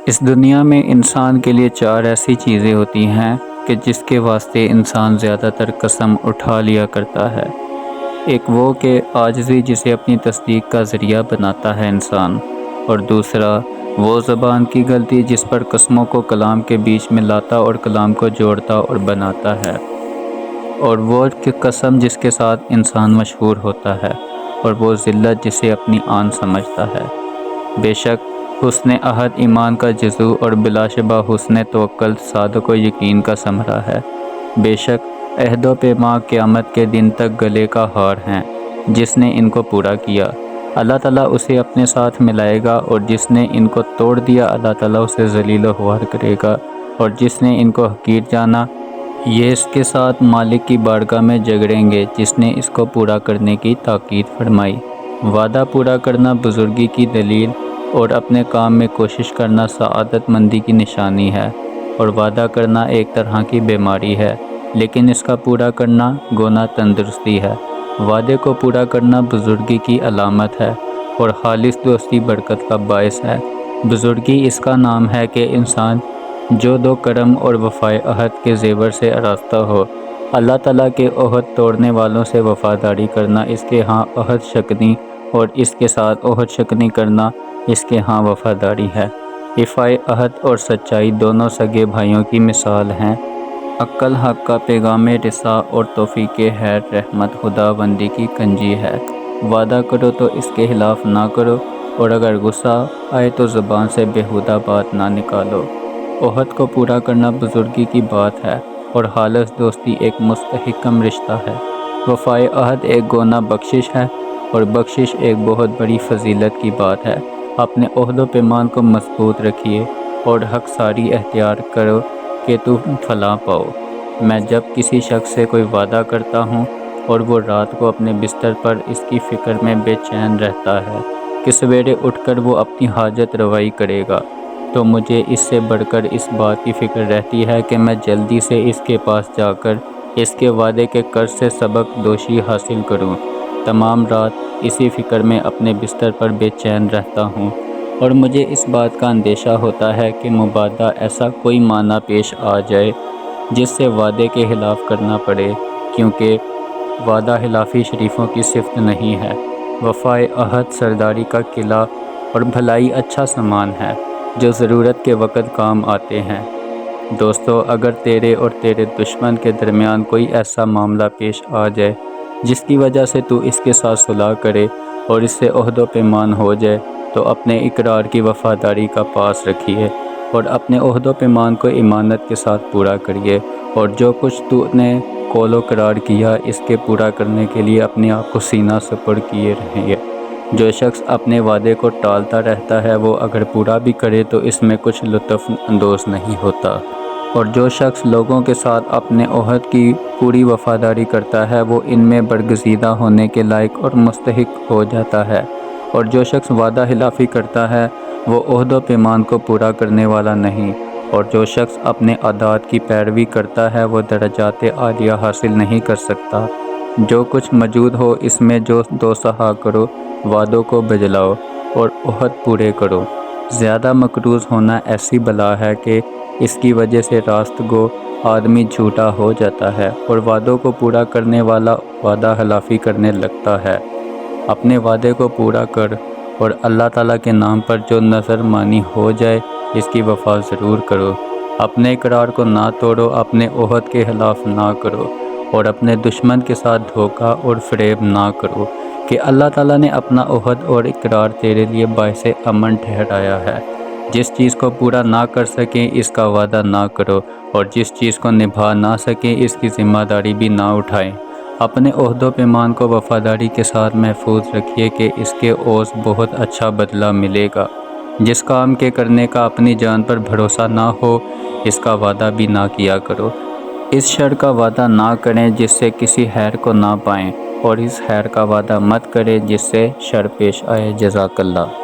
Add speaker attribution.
Speaker 1: اس دنیا میں انسان کے لیے 4 ایسی چیزیں ہوتی ہیں کہ جس کے واسطے انسان زیادہ تر قسم اٹھا لیا کرتا ہے۔ ایک وہ کہ عاجزی جسے اپنی تصدیق کا ذریعہ بناتا ہے انسان، اور دوسرا وہ زبان کی غلطی جس پر قسموں کو کلام کے بیچ میں لاتا اور کلام کو جوڑتا اور بناتا ہے، اور وہ قسم جس کے ساتھ انسان مشہور ہوتا ہے، اور وہ ذلت جسے اپنی آن سمجھتا ہے۔ بے شک حسن عہد ایمان کا جزو اور بلا شبہ حسن توکل صادق و یقین کا ثمرہ ہے۔ بے شک عہد و پیمان قیامت کے دن تک گلے کا ہار ہیں۔ جس نے ان کو پورا کیا اللہ تعالیٰ اسے اپنے ساتھ ملائے گا، اور جس نے ان کو توڑ دیا اللہ تعالیٰ اسے ذلیل و خوار کرے گا، اور جس نے ان کو حقیر جانا یہ اس کے ساتھ مالک کی بارگاہ میں جھگڑیں گے جس نے اس کو پورا کرنے کی تاکید فرمائی۔ وعدہ پورا کرنا بزرگی کی دلیل اور اپنے کام میں کوشش کرنا سعادت مندی کی نشانی ہے، اور وعدہ کرنا ایک طرح کی بیماری ہے لیکن اس کا پورا کرنا گونا تندرستی ہے۔ وعدے کو پورا کرنا بزرگی کی علامت ہے اور خالص دوستی برکت کا باعث ہے۔ بزرگی اس کا نام ہے کہ انسان جو دو کرم اور وفائے عہد کے زیور سے آراستہ ہو۔ اللہ تعالیٰ کے عہد توڑنے والوں سے وفاداری کرنا اس کے ہاں عہد شکنی، اور اس کے ساتھ عہد شکنی کرنا اس کے ہاں وفاداری ہے۔ وفائے عہد اور سچائی دونوں سگے بھائیوں کی مثال ہیں۔ عقل حق کا پیغام رسا اور توفیق خیر رحمت خداوندی کی کنجی ہے۔ وعدہ کرو تو اس کے خلاف نہ کرو، اور اگر غصہ آئے تو زبان سے بیہودہ بات نہ نکالو۔ عہد کو پورا کرنا بزرگی کی بات ہے، اور خالص دوستی ایک مستحکم رشتہ ہے۔ وفائے عہد ایک گونا بخشش ہے، اور بخشش ایک بہت بڑی فضیلت کی بات ہے۔ اپنے عہد و پیمان کو مضبوط رکھیے اور حق ساری اختیار کرو کہ تم فلاح پاؤ۔ میں جب کسی شخص سے کوئی وعدہ کرتا ہوں اور وہ رات کو اپنے بستر پر اس کی فکر میں بے چین رہتا ہے کہ سویرے اٹھ کر وہ اپنی حاجت روائی کرے گا، تو مجھے اس سے بڑھ کر اس بات کی فکر رہتی ہے کہ میں جلدی سے اس کے پاس جا کر اس کے وعدے کے قرض سے سبق دوشی حاصل کروں۔ تمام رات اسی فکر میں اپنے بستر پر بے چین رہتا ہوں، اور مجھے اس بات کا اندیشہ ہوتا ہے کہ مبادا ایسا کوئی معنی پیش آ جائے جس سے وعدے کے خلاف کرنا پڑے، کیونکہ وعدہ خلافی شریفوں کی صفت نہیں ہے۔ وفائے عہد سرداری کا قلعہ اور بھلائی اچھا سامان ہے جو ضرورت کے وقت کام آتے ہیں۔ دوستو، اگر تیرے اور تیرے دشمن کے درمیان کوئی ایسا معاملہ پیش آ جائے جس کی وجہ سے تو اس کے ساتھ صلح کرے اور اس سے عہد و پیمان ہو جائے، تو اپنے اقرار کی وفاداری کا پاس رکھیے اور اپنے عہد و پیمان کو امانت کے ساتھ پورا کریے، اور جو کچھ تو نے قول و قرار کیا اس کے پورا کرنے کے لیے اپنے آپ کو سینہ سپر کیے رہیے۔ جو شخص اپنے وعدے کو ٹالتا رہتا ہے وہ اگر پورا بھی کرے تو اس میں کچھ لطف اندوز نہیں ہوتا، اور جو شخص لوگوں کے ساتھ اپنے عہد کی پوری وفاداری کرتا ہے وہ ان میں برگزیدہ ہونے کے لائق اور مستحق ہو جاتا ہے، اور جو شخص وعدہ خلافی کرتا ہے وہ عہد و پیمان کو پورا کرنے والا نہیں، اور جو شخص اپنے عادات کی پیروی کرتا ہے وہ درجات عالیہ حاصل نہیں کر سکتا۔ جو کچھ موجود ہو اس میں جو دو سہا کرو، وعدوں کو بجلاؤ اور عہد پورے کرو۔ زیادہ مقروض ہونا ایسی بلا ہے کہ اس کی وجہ سے راست گو آدمی جھوٹا ہو جاتا ہے، اور وعدوں کو پورا کرنے والا وعدہ خلافی کرنے لگتا ہے۔ اپنے وعدے کو پورا کر، اور اللہ تعالیٰ کے نام پر جو نظر مانی ہو جائے اس کی وفا ضرور کرو۔ اپنے اقرار کو نہ توڑو، اپنے عہد کے خلاف نہ کرو، اور اپنے دشمن کے ساتھ دھوکہ اور فریب نہ کرو، کہ اللہ تعالیٰ نے اپنا عہد اور اقرار تیرے لیے باعث امن ٹھہرایا ہے۔ جس چیز کو پورا نہ کر سکیں اس کا وعدہ نہ کرو، اور جس چیز کو نبھا نہ سکیں اس کی ذمہ داری بھی نہ اٹھائیں۔ اپنے عہد و پیمان کو وفاداری کے ساتھ محفوظ رکھیے کہ اس کے عوض بہت اچھا بدلہ ملے گا۔ جس کام کے کرنے کا اپنی جان پر بھروسہ نہ ہو اس کا وعدہ بھی نہ کیا کرو۔ اس شر کا وعدہ نہ کریں جس سے کسی خیر کو نہ پائیں، اور اس خیر کا وعدہ مت کریں جس سے شر پیش آئے۔ جزاک اللہ۔